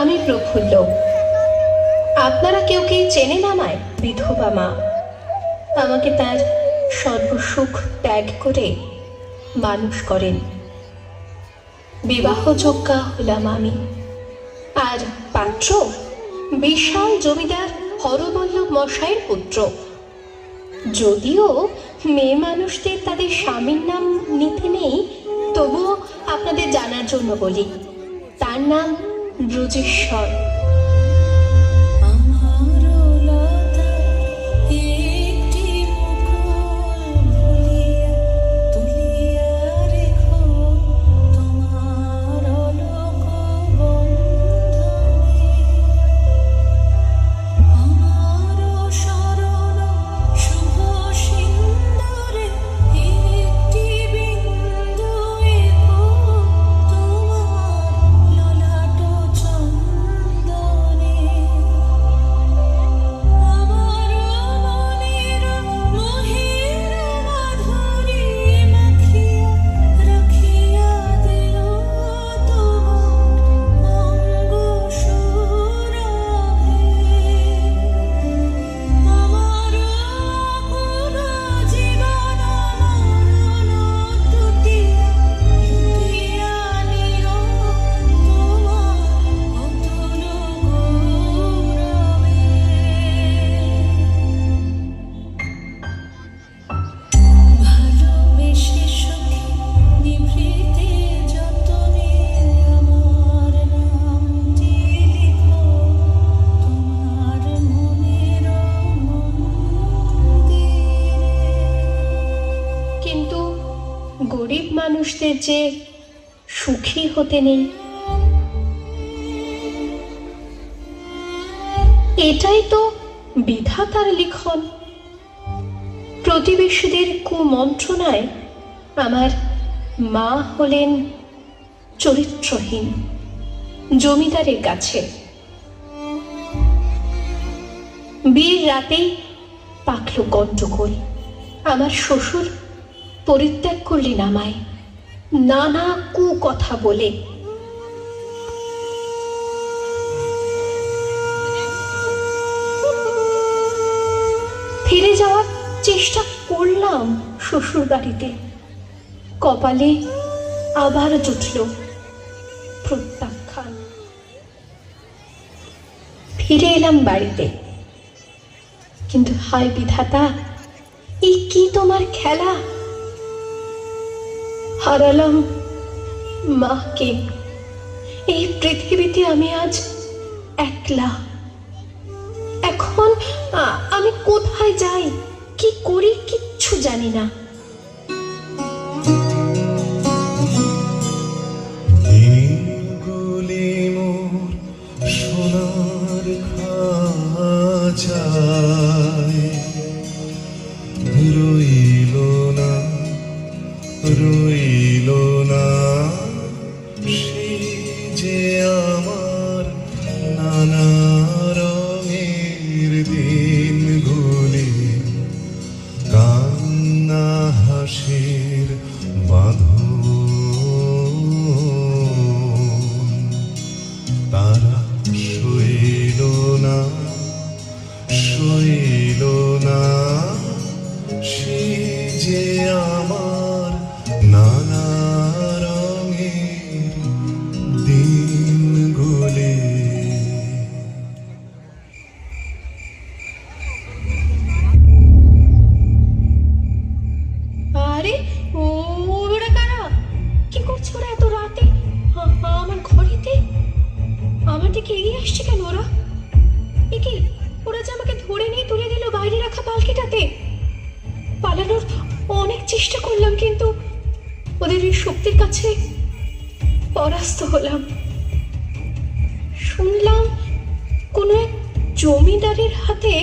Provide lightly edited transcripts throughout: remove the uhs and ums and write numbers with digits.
আমি প্রফুল্ল। আপনারা কেউ কি চেনেন আমায়? বিধবা মা। আমাকে তার সর্বসুখ ত্যাগ করে মানুষ করেন। বিবাহযোগ্যা হলাম আমি। আর পাত্র বিশাল জমিদার হরবল্লভ মশাইয়ের পুত্র। যদিও মেয়ে মানুষদের তাদের স্বামীর নাম নিতে নেই, তবুও আপনাদের জানার জন্য বলি, তার নাম ব্রজেশ্বর। গরিব মানুষদের যে সুখী হতে নেই, এটাই তো বিধাতার লিখন। প্রতিবেশীদের কুমন্ত্রণায় আমার মা হলেন চরিত্রহীন জমিদারের কাছে। বিয়ের রাতেই পাকল গন্ডগোল। আমার শ্বশুর পরিত্যাগ করলেন আমায় নানা কুকথা বলে। ফিরে যাওয়ার চেষ্টা করলাম শ্বশুর বাড়িতে, কপালে আবার জুটল প্রত্যাখ্যান। ফিরে এলাম বাড়িতে, কিন্তু হায় বিধাতা, এই কি তোমার খেলা! হারালাম মাকে। এই পৃথিবীতে আমি আজ একলা। এখন আমি কোথায় যাই, কি করি, কিচ্ছু জানি না। সোনার খাঁচায় রইল না, রইল না সে যে আমার নানা রঙের দিনগুলি, কান্না হাসির বাঁধন। তারা সইল না, সইল না সে যে আমার নানা রঙের দিনগুলি। আরে ওরা কারা? কি করছে ওরা এত রাতে আমার ঘরেতে? আমার দিকে এগিয়ে আসছে কেন ওরা? একে ওরা যে আমাকে ধরে নিয়ে তুলে দিল বাইরে রাখা পালকিটাতে। পালানোর অনেক চেষ্টা করলাম, কিন্তু ওদের এই শক্তির কাছে পরাস্ত হলাম। শুনলাম কোন এক জমিদারের হাতে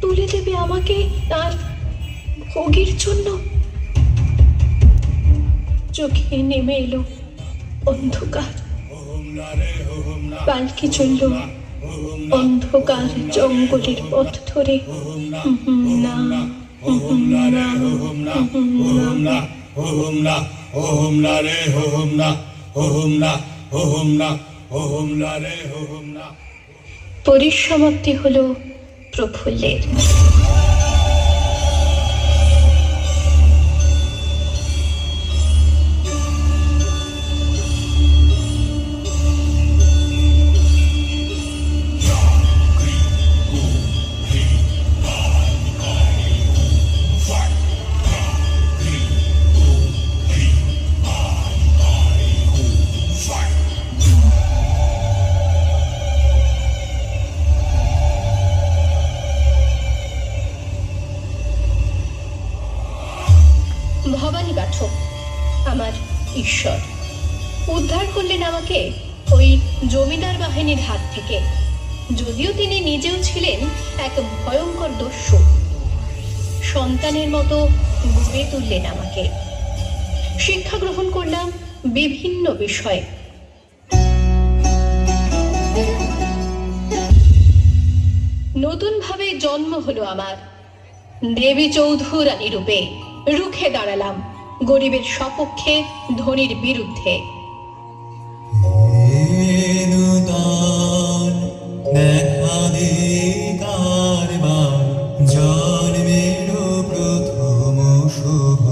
তুলে দেবে আমাকে তার ভোগের জন্য। চোখে নেমে এলো অন্ধকার। পালকি চলল অন্ধকার জঙ্গলের পথ ধরে। না, হোম না, হোম না রে, হোম না। পরিসমাপ্তি হলো প্রফুল্লের। ভবানী পাঠক আমার ঈশ্বর উদ্ধার করলেন আমাকে ওই জমিদার বাহিনীর হাত থেকে, যদিও তিনি নিজেও ছিলেন এক ভয়ঙ্কর দস্যু। সন্তানের মতো গড়ে তুললেন আমাকে। শিক্ষা গ্রহণ করলাম বিভিন্ন বিষয়ে। নতুন ভাবে জন্ম হলো আমার। দেবী চৌধুরানী রূপে রুখে দাঁড়ালাম গরিবের সপক্ষে, ধনীর বিরুদ্ধে। দেখা দে কারবার জন্মের প্রথম শুভ